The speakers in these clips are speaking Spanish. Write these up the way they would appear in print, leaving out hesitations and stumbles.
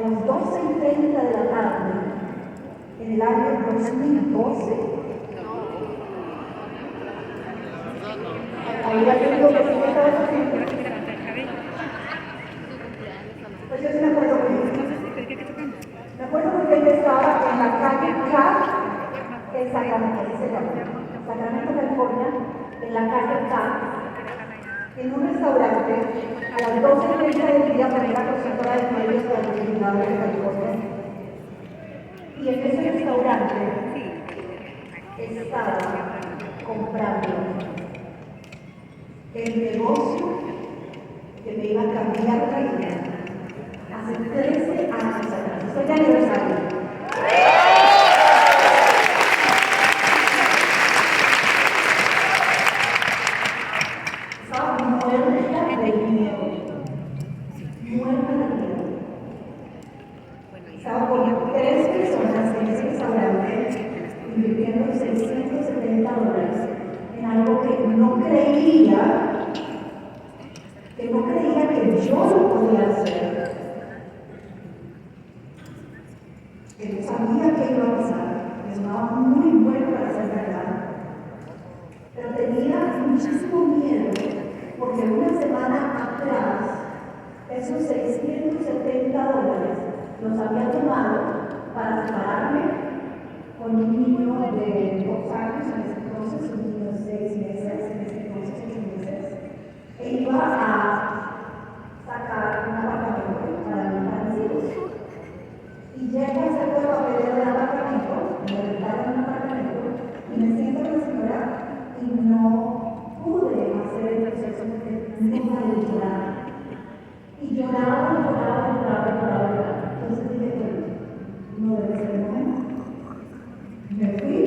las 12:30 de la tarde, en el año 2012, ahí ya te digo que sí estaba haciendo. Pues yo sí me acuerdo muy bien. Me acuerdo porque yo estaba en la calle Cat, en Sacramento, así se llama, Sacramento, California, en la calle Cat, en un restaurante, a las 12:30 del día, porque era consultora de medios para los legisladores de California. Y en ese restaurante estaba comprando el negocio que me iba a cambiar la vida hace 13 años atrás. Estoy de aniversario. Estaba muerta de miedo. Muerta de miedo. Estaba con 3 personas en ese restaurante invirtiendo $670 en algo que no creía que yo lo podía hacer. Que no sabía que iba a pasar. Me sonaba muy bueno para ser verdad. Pero tenía muchísimo miedo porque una semana atrás esos $670 los había tomado para separarme con un niño de 2 años en ese entonces, un niño de 6 meses, en ese entonces 8 meses, e iba a sacar un apartamento para mis hijos. Y llega a hacer el papeleo del apartamento, me rentaron un apartamento, y me siento con la señora y no pude hacer el proceso porque no podía llorar. Y lloraba. Entonces dije, no debe ser el momento. Me fui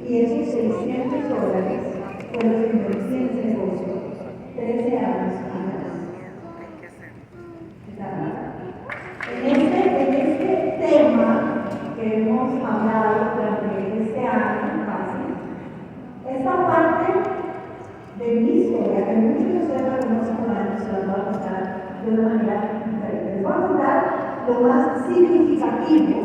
y esos $600 fueron los que invertí en ese negocio 13 años atrás. En este tema que hemos hablado durante este año casi, esta parte de mi historia, que muchos de ustedes la conocen por años, se las voy a contar de una manera diferente. Les voy a contar lo más significativo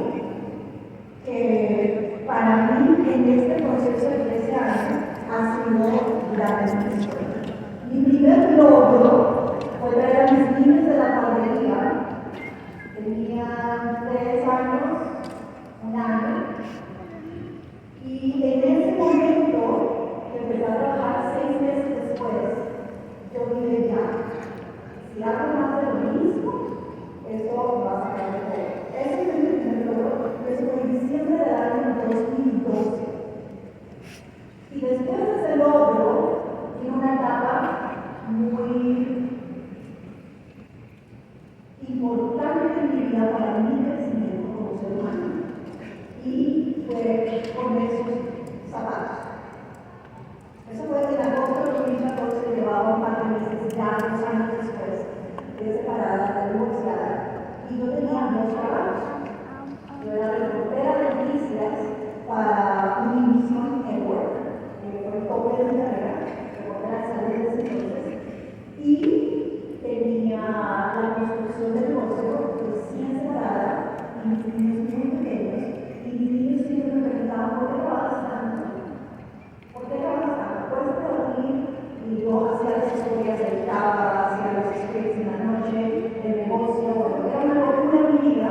que para mí en este proceso de 13 años ha sido la historia. Mi primer logro fue traer a mis niños de la guardería. Tenían 3 años, 1 año, y en ese momento que empecé a trabajar 6 meses después, yo dije ya, si hago más de lo mismo, eso va a sacar de todo. Ese fue mi primer logro, eso fue en diciembre del año 2012. Y después de ese logro, vino una etapa muy importante en mi vida para mi crecimiento como ser humano. Y fue con esos zapatos. Eso fue en agosto de 2014, llevaba un par de meses, ya 2 años después, de separada, de divorciada, y yo tenía 2 trabajos. Yo era reportera de noticias para Univision Network, que fue el tope de mi carrera, reportera de salud desde entonces, y tenía la construcción del negocio recién separada, y mis niños muy pequeños, y mis niños siempre me preguntaban, ¿por qué trabajas tanto? ¿Por qué trabajas tanto? ¿Puedes dormir? Y yo hacía las historias, editaba, hacía los scripts en la noche, el negocio, bueno, era una locura en mi vida,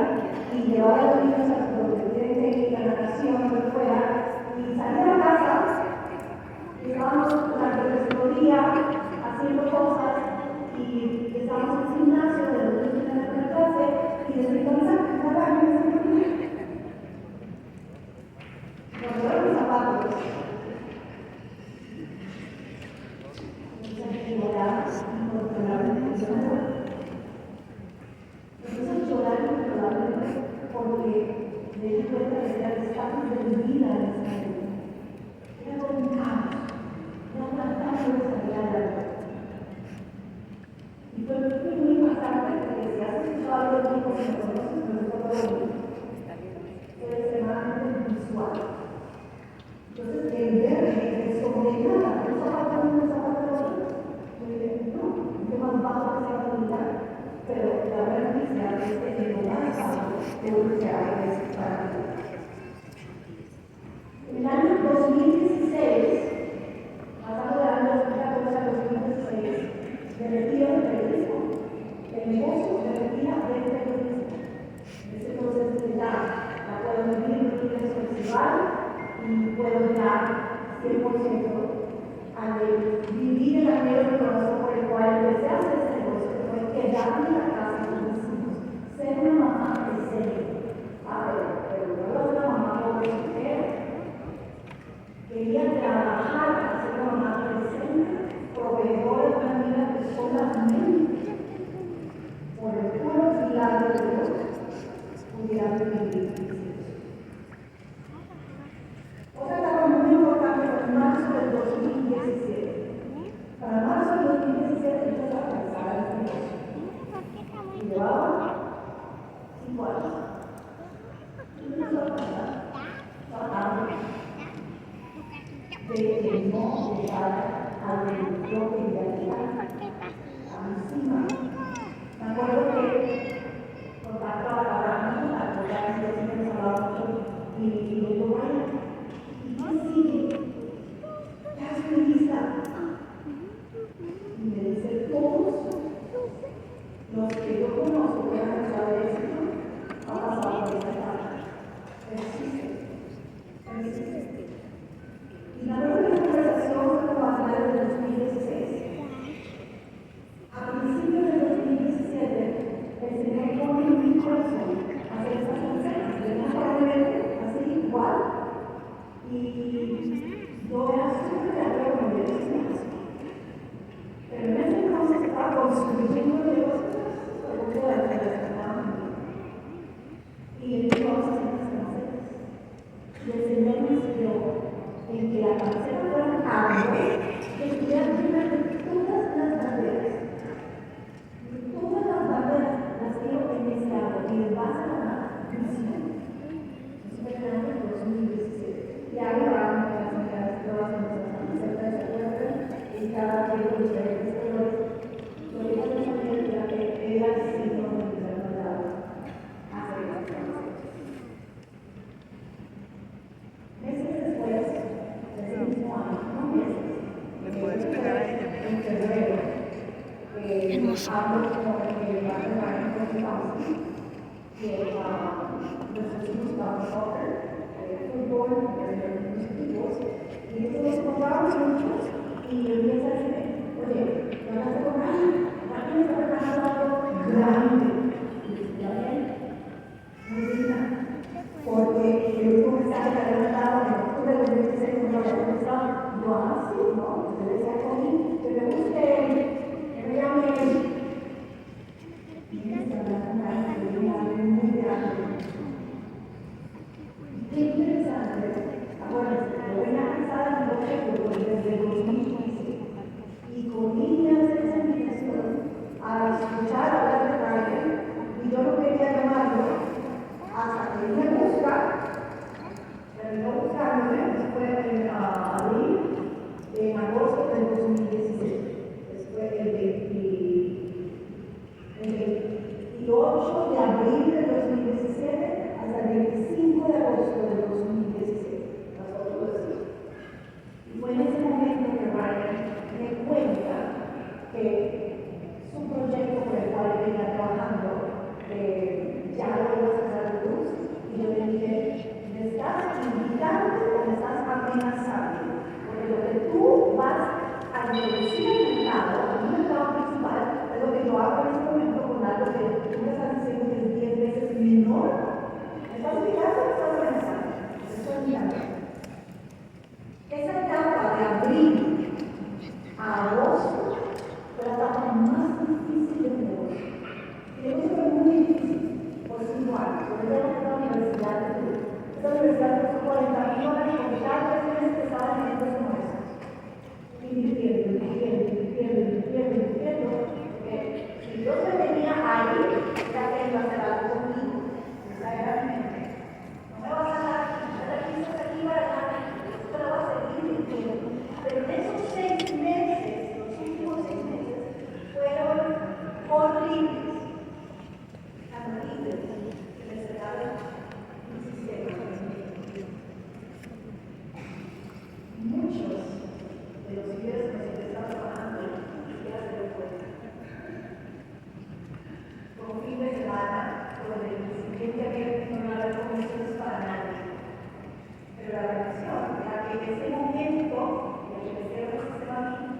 y llevaba a los niños a donde tienen que ir, a la natación, lo que fuera, y salía de la casa, y estábamos durante el resto del día haciendo cosas, y estábamos en el gimnasio, de los niños en la clase, y después comenzamos a trabajar en ese momento. Cuando eran mis zapatos, llorar incontrolablemente. Entonces llorar incontrolablemente porque me di cuenta de que era el estatus de mi vida en ese momento. Era como un caos. No trataba de salir adelante. Y fue muy impactante porque si has escuchado algo de mí, porque me conoces, me gusta todo mundo. Soy extremadamente visual. Entonces, el verme sobre nada, un zapato uno, un zapato otro, yo dije, no, yo más bajo que sea la vida, pero la verdad es que lo más bajo seguro que hay veces para mí. En el año 2016, pasando del año 2014 a 2016, me retiro del periodismo, el negocio me retira del periodismo. En ese proceso ya puedo vivir mi ingreso festival y puedo ya 100% a vivir el anhelo del corazón por el cual empecé a hacer ese negocio, que fue quedarme en la casa con mis hijos, ser una mamá decente. Pero no era una mamá pobre soltera. Quería trabajar para ser una mamá decente, proveedora de una vida que solamente por el puro milagro de Dios pudiera vivir. Otra etapa muy importante fue en marzo del 2017. Para marzo del 2017 yo estaba casada en este negocio. Y llevaba 5 años. Y yo estaba casada, trabajando de que no llegara a lo que yo quería llegar, a mis hijas. Me acuerdo que contactaba a la Abraham, a la que siempre nos hablaba mucho, y le digo, bueno, ¿y qué sigue? Ya estoy lista. Y me dice, todos los que yo conozco que han alcanzado el éxito han pasado por esta etapa. Persiste. Y la primera conversación fue como a finales de 2016. A principios del 2017, el Señor pone en mi corazón hacer estas consejas. Probablemente así igual. Y yo era súper de acuerdo con Dios. Pero en ese entonces estaba construyendo negocios sobre todo de la relación. Y él dijo, vamos a hacer estas cancelas. Y el Señor me inspiró en que la cancela fuera algo que estuviera llena de todas las banderas. Y todas las banderas las quiero en ese árbol y en base a la misión. Eso fue en el año 2017. Y ahí van las unidades todas nuestras camisetas de acuerdo y cada quien con diferentes colores. Lo que yo no sabía era que era el signo de mi enfermedad. Hace las camisetas. Meses después, ese mismo año, no meses, ¿Le puedes pegar a ella? en febrero, Hermoso. hablo con el barrio de Marín que nuestros hijos jugaban soccer, fútbol, los equipos, y entonces nos encontrábamos muchos y empieza a decirme, oye, ¿qué hablaste con Ryan? Ryan está preparando algo grande. Y yo, bien, muy digna. Porque el último mensaje que había dado en octubre de 2016 cuando lo había comenzado, yo, sí, no, usted decía conmigo, que me busque, que me llame. Y me está hablando de algo muy grande. Qué interesante. Acuérdense, yo venía casada en desde el 2015 y con niñas de esa invitación a escuchar hablar de Ryan, y yo no quería llamarlo. Hasta que me busca, terminó buscándome, fue en abril, en agosto del 2016. Fue el 28 de abril del 2017 hasta el 25 de agosto del 2017. Pasó todo eso. Y fue en ese momento que Ryan me cuenta que su proyecto por el cual venía trabajando ya lo iba a sacar de luz. Y yo le dije, ¿me estás invitando o me estás amenazando? Porque lo que tú vas a introducir en el mercado principal, es lo que yo hago en este momento con algo que tú me estás diciendo que es 10 veces menor. ¿Me estás invitando o me estás amenazando? Te estoy invitando. Esa etapa de abril a agosto fue la etapa más difícil del negocio. El negocio fue muy difícil por 5 años. Yo me llevo a la universidad de Perú. Esta universidad costó $40,000 por cada 3 meses que estaba en eventos como esos. Invirtiendo. Si yo se tenía ahí, ya que iba a hacer algo conmigo. Esa era mi mente. No me vas a dar aquí para nada. Esto lo voy a seguir mintiendo. Pero en esos 6 meses, los últimos 6 meses, fueron horribles. Tan horribles que me cerraron fue un fin de semana donde el siguiente no iba a haber conexiones para nadie. Pero la relación era que en ese momento, el que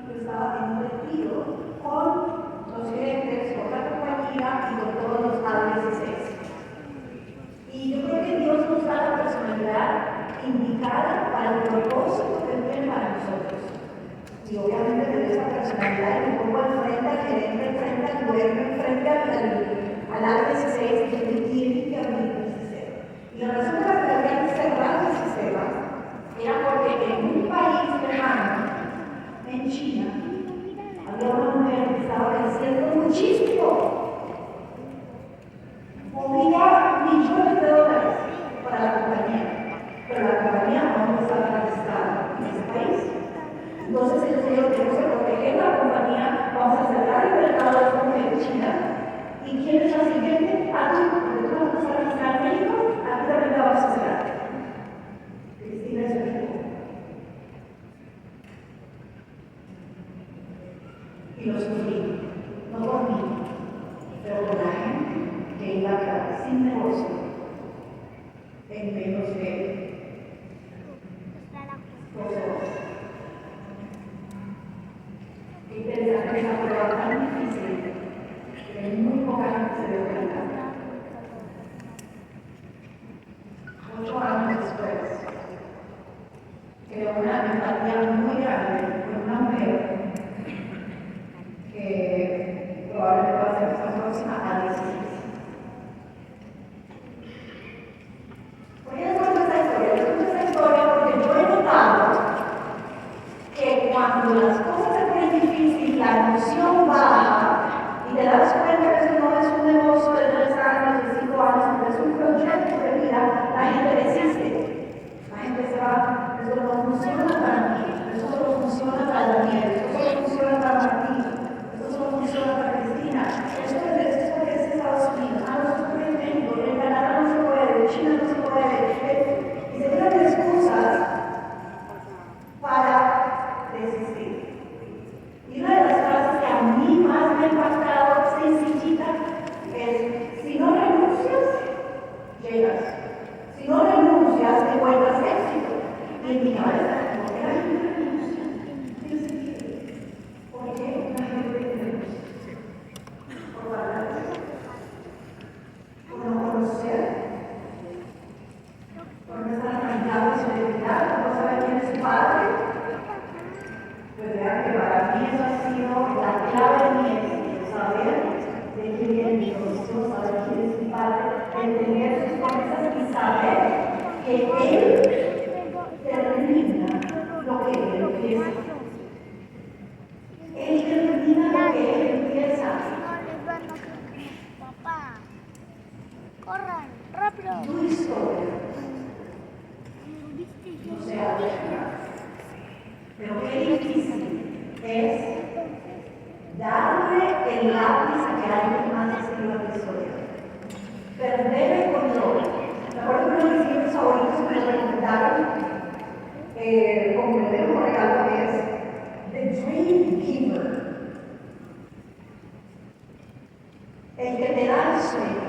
yo estaba en un retiro con los gerentes, con la compañía y con todos los padres. Y yo creo que Dios nos da la personalidad indicada para el propósito que Él tiene para nosotros. Y obviamente me dio esa personalidad y me pongo al frente al gerente, al frente al dueño, al frente al ABCC, y que tiene que abrir el sistema. Y la razón por la que habían cerrado el sistema era porque en un país lejano, en China, había una mujer que estaba creciendo muchísimo. Movía millones de dólares para la compañía, pero la compañía no estaba registrada en ese país. Entonces ellos dijeron: tenemos que proteger la compañía, vamos a cerrar el mercado de esta mujer china. ¿Y quién es la siguiente? Ah, tú, porque tú vas a registrar en México, aquí también la vas a cerrar. Cristina es el hijo. Y lo sufrí, no por mí, pero por la gente que iba a quedar sin negocio en menos de 12 horas. Qué interesante esa prueba tan difícil que muy poca gente se dio cuenta. 8 años después, creó una empatía muy grande con una mujer que probablemente va a ser nuestra próxima a 16. Voy a contar esta historia. Les cuento esta historia porque yo he notado que cuando las cosas se ponen difíciles, la emoción baja y te das cuenta que eso no es un negocio de 3 años, de 5 años, sino es un proyecto de vida, la gente desiste. La gente se va: eso no funciona para mí, eso solo funciona para Daniel, eso solo funciona para Martín, eso solo funciona para Cristina, eso es porque es Estados Unidos, no es porque es México, en Canadá no se puede, en China no se puede, y se tienen excusas para desistir. Y una de las frases que a mí más me ha impactado, sencillita, es: si no renuncias, llegas. Si no renuncias, te vuelvas éxito. Y en mi cabeza, ¿por qué la gente renuncia? ¿Tiene sentido? ¿Por qué la gente renuncia? Por valores, por no conocer, por no estar arraigado en su identidad, por no saber quién es su padre. Pues vean que para mí eso ha sido la clave de mi éxito: saber de quién viene mi Dios, saber quién es mi padre, entender sus promesas y saber que Él termina lo que Él empieza. Él termina lo que Él empieza. Papá, corran, rápido. Tu historia no se aleja, pero qué difícil es darle el lápiz a que alguien más escriba tu historia. Perder el control. Me acuerdo que uno de mis libros favoritos me lo recomendaron como me lo como regalo, es The Dream Giver. El que te da el sueño.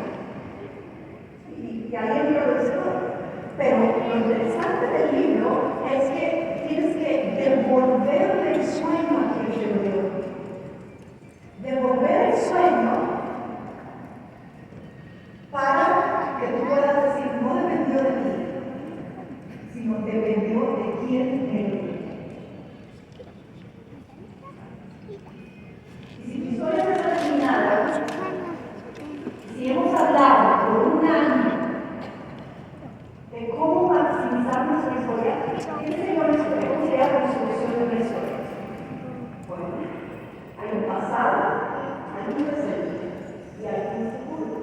Y alguien me lo dice todo. Pero lo interesante del libro es que tienes que devolverle el sueño a quien te lo dio. Devolver el sueño para que tú puedas decir: no dependió de mí, sino dependió de quién me lo dio. Y si tu historia no está terminada, si hemos hablado por un año de cómo maximizar nuestra historia, ¿qué sería una historia? ¿Cómo sería la construcción de una historia? Bueno, hay un pasado, hay un presente y hay un futuro.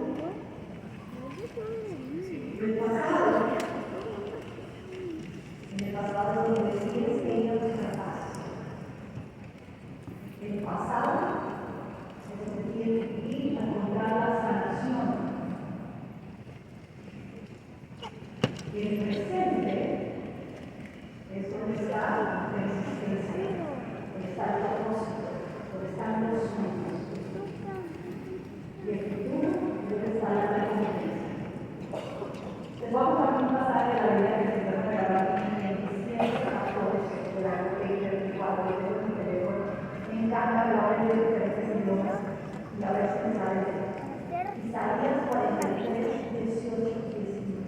En el pasado es donde decides que ir a nuestra paz. El pasado es donde tienes que ir a encontrar la sanación. Y el presente es donde está la existencia, donde está el propósito, donde están los sueños. Y el futuro y a ver si me sale. Isaías 43, 18, 19.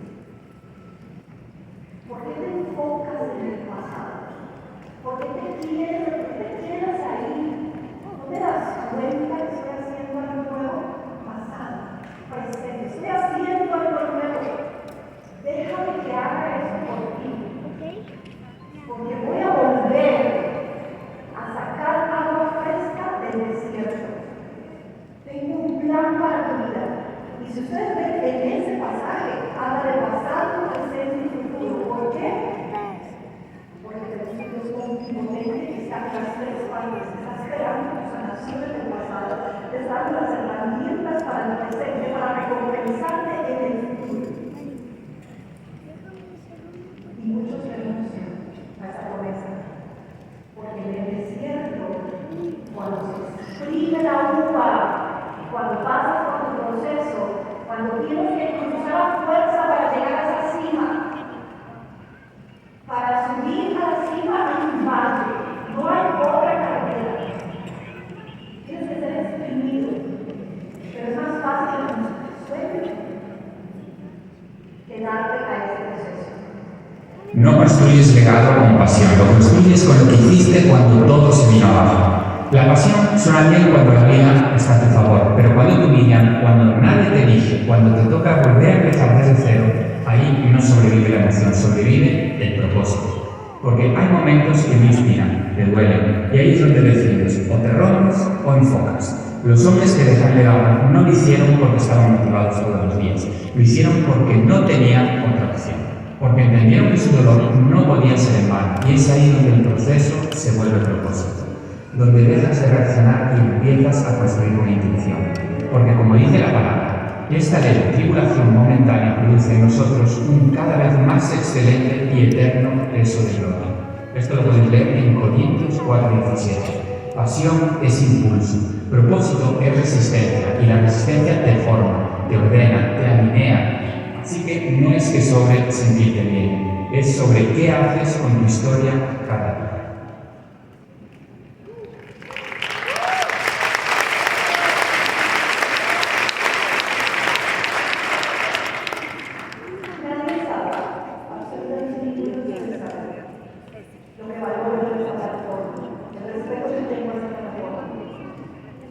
¿Por qué te enfocas en el pasado? ¿Por qué te quedas ahí? ¿No te das cuenta que estoy haciendo algo nuevo? Pasado, presente, estoy haciendo algo nuevo. Déjame que haga eso por ti. Porque voy a volver a sacar agua fresca del desierto. Tengo un plan para tu vida. Y si ustedes ven en ese pasaje, habla de pasado, presente y futuro. ¿Por qué? Porque Dios es omnipotente que está en las tres partes, está esperando tu sanación en el pasado, te está dando las herramientas para el presente, para recompensarte en el futuro. Y muchos renuncian a esa promesa, porque en el desierto, cuando se exprime la uva, cuando pasas por tu proceso, cuando tienes que cruzar a fuerza para llegar a esa cima, para subir a la cima hay un valle, no hay otra carretera. Tienes que ser exprimido, pero es más fácil en un sueño que darte a ese proceso. No construyes legado con pasión, lo construyes con lo que hiciste cuando todo se vino abajo. La pasión suena bien cuando la vida está a tu favor, pero cuando te humillan, cuando nadie te elige, cuando te toca volver a empezar desde cero, ahí no sobrevive la emoción, sobrevive el propósito. Porque hay momentos que no inspiran, te duelen, y ahí es donde decides, o te rompes o enfocas. Los hombres que dejan legado no lo hicieron porque estaban motivados todos los días, lo hicieron porque no tenían otra opción. Porque entendieron que su dolor no podía ser en vano, y es ahí donde el proceso se vuelve propósito, donde dejas de reaccionar y empiezas a construir una intuición. Porque como dice la palabra, esta ley de tribulación momentánea produce en nosotros un cada vez más excelente y eterno peso de gloria. Esto lo podéis leer en Corintios 4:17. Pasión es impulso, propósito es resistencia, y la resistencia te forma, te ordena, te alinea. Así que no es que sobre sentirte bien, es sobre qué haces con tu historia cada día. Nadie sabe, absolutamente ninguno quiere saber lo que valoro de esta plataforma, el respeto que tengo a esta plataforma.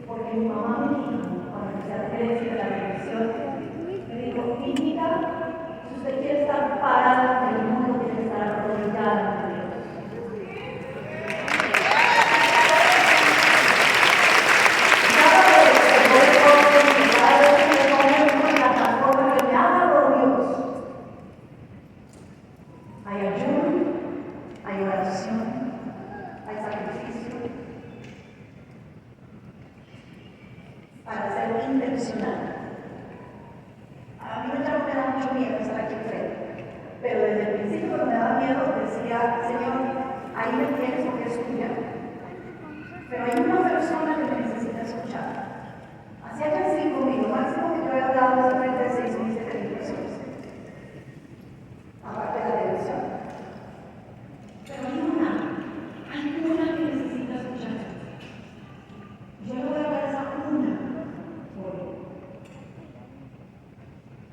Porque mi mamá me dijo, cuando empecé a crecer la televisión, me dijo, hijita, si usted quiere estar parada en el mundo, tiene que estar arrodillada ante Dios. Cada vez que voy por cada vez que me pongo en una plataforma que me habla por Dios, hay ayuno, hay oración, hay sacrificio, para ser intencional. A mí me da mucho miedo estar aquí frente, pero desde el principio cuando me daba miedo decía, Señor, ahí me tienes porque es tuya, pero hay una persona que me necesita escuchar. Así hayan así conmigo, máximo que yo he hablado es frente de 6,000, 7,000 personas, aparte de la televisión. Pero hay una que necesita escuchar. Yo le voy a dar esa una hoy.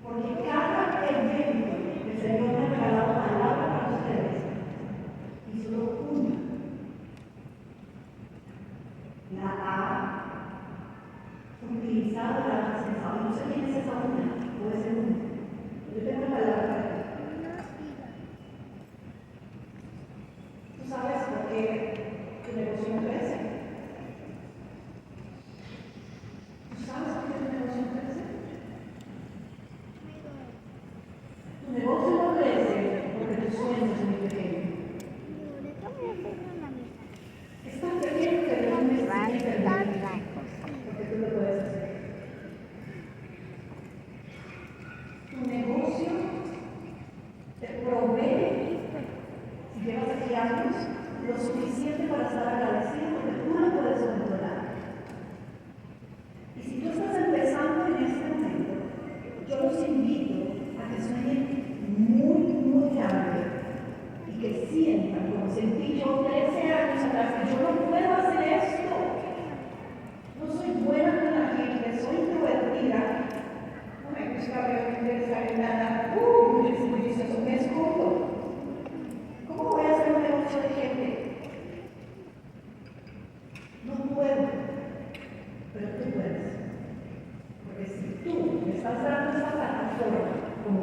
Porque cada evento que el Señor me ha regalado palabra para ustedes, y solo una la ha utilizado, la ha procesado. No sé quién es esa una, puede ser una. Yo tengo la palabra. ¿Tú sabes por qué tu negocio no crece? ¿Tú sabes por qué tu negocio no crece? Tu negocio no crece porque tus sueños son muy pequeños. Es tan pequeño que Dios necesita intervenir, porque tú lo puedes hacer. Tu negocio te provee, si llevas aquí años, lo suficiente para estar agradecido porque tú lo puedes controlar. Y si tú estás empezando en este momento, yo los invito a que sueñen muy grande y que sientan como sentí yo 13 años atrás que yo no puedo hacer esto. No soy buena con la gente,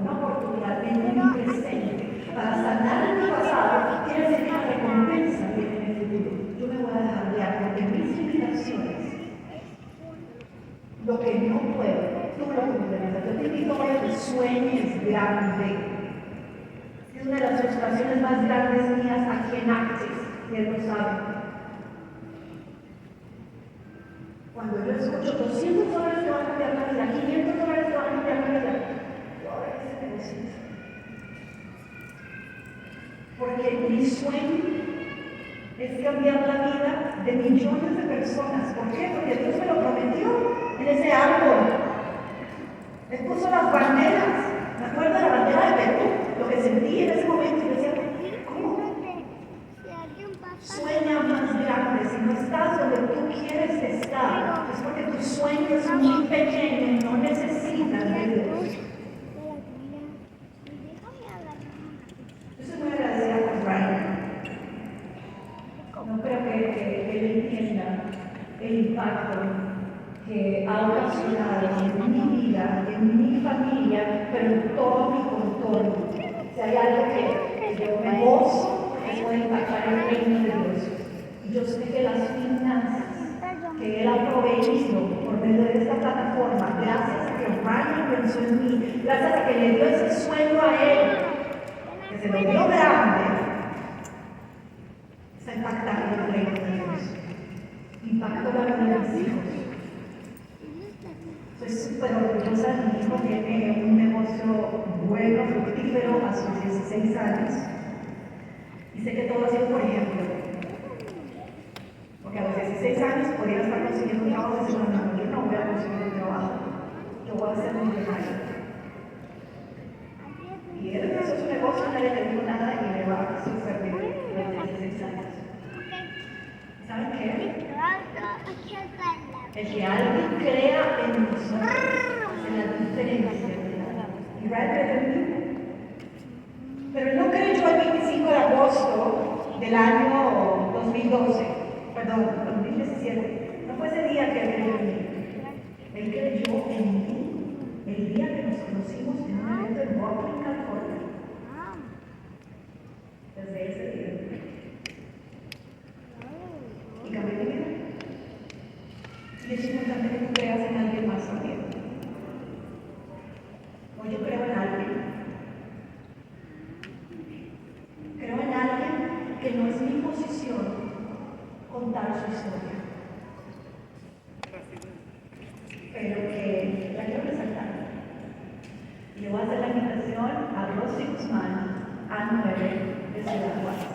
una oportunidad en mi presente. Para sanar en mi pasado, quiere decir que la recompensa viene en el futuro. Yo me voy a dejar guiar porque mis limitaciones, lo que no puedo, tú lo complementas. Yo te invito a que sueñes grande. Es una de las frustraciones más grandes mías aquí en Access, y él lo sabe. Cuando yo escucho $200 te van a cambiar la vida, $500 te van a cambiar la vida, yo ahora ese negocito. Porque mi sueño es cambiar la vida de millones de personas. ¿Por qué? Porque Dios me lo prometió en ese árbol. Él puso las banderas. ¿Me acuerdo de la bandera de Perú? Lo que sentí en ese momento. Yo decía, ¿cómo? Sueña más grande. Si no estás donde tú quieres estar, es porque tu sueño es muy pequeño y no necesitas de Dios. Yo soy muy agradecida con Brian. No creo que él entienda el impacto que ha ocasionado en mi vida, en mi familia, pero en todo mi contorno. Si hay algo que yo me gozo, es poder impactar el reino de Dios. Y yo sé que las finanzas que Él ha proveído por medio de esta plataforma, gracias a que Brian pensó en mí, gracias a que le dio ese sueño a Él, que se lo dio grande, está impactando el reino de Dios. Impactó la vida de mis hijos. Soy súper orgullosa de mi hijo, tiene un negocio bueno, fructífero a sus 16 años. Y sé que todo ha sido por ejemplo. Porque a los 16 años podría estar consiguiendo un trabajo de segunda mano. Yo no voy a conseguir un trabajo. Yo voy a ser millonario. Y él empezó su negocio, nadie le dijo nada y le va súper bien a los 16 años. ¿Saben qué? El que alguien crea en nosotros hace la diferencia. Y pero él no creyó el 25 de agosto del año 2012, perdón, 2017. No fue ese día que él creyó en mí. Él creyó en mí el día que nos conocimos en un evento en Brooklyn, California. Desde ese día. Y cambié mi vida. Y es importante que tú creas en alguien más también. Hoy yo creo en alguien. Creo en alguien que no es mi posición contar su historia. Pero que la quiero resaltar. Y le voy a hacer la invitación a Rosy Guzmán, A9, de Ciudad Juárez.